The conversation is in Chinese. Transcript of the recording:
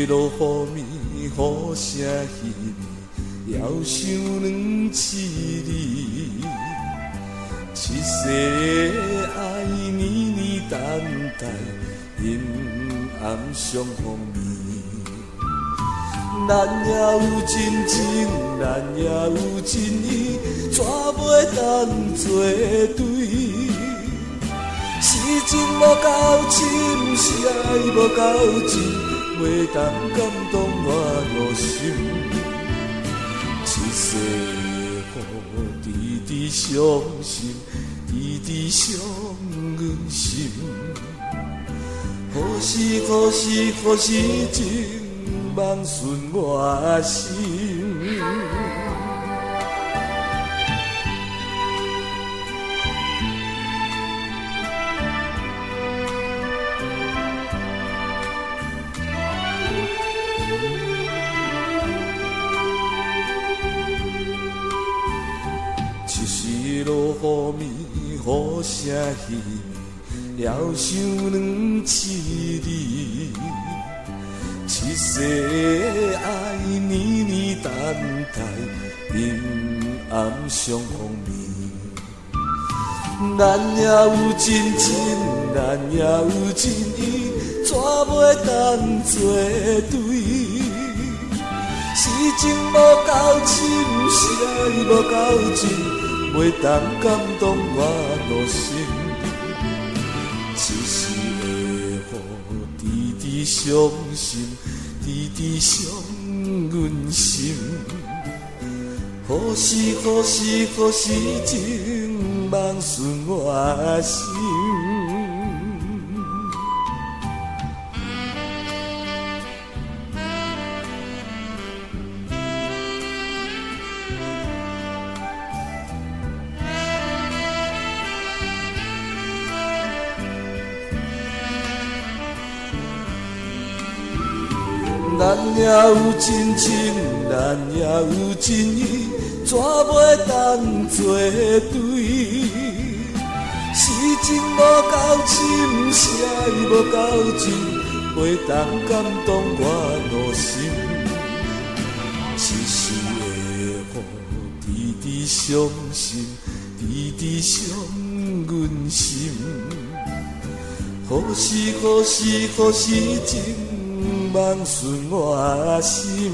落雨暝，雨声稀微，遥想两次你。一世爱年年等待，阴暗相逢面。咱也有真情，咱也有真意，怎袂当作对？是情无够深，是爱无够真，袂当感动我内心。一世雨直直伤心，直直伤阮心。何时何时何时情梦顺我心？一时落雨暝，雨声稀微，遥想两次你。一世爱年年等待，阴暗相逢面。咱也有真情，咱也有真意，怎袂当作对？是情无够深，是爱无够真，袂当感动我内心。一时的雨直直伤心，直直伤阮心。何时何时何时情梦顺我心？咱也有真情，咱也有真意，怎袂当作对？是情无够深，是爱无够真，袂当感动我内心。一时的雨直直伤心，直直伤阮心。何时何时何时情梦顺我心？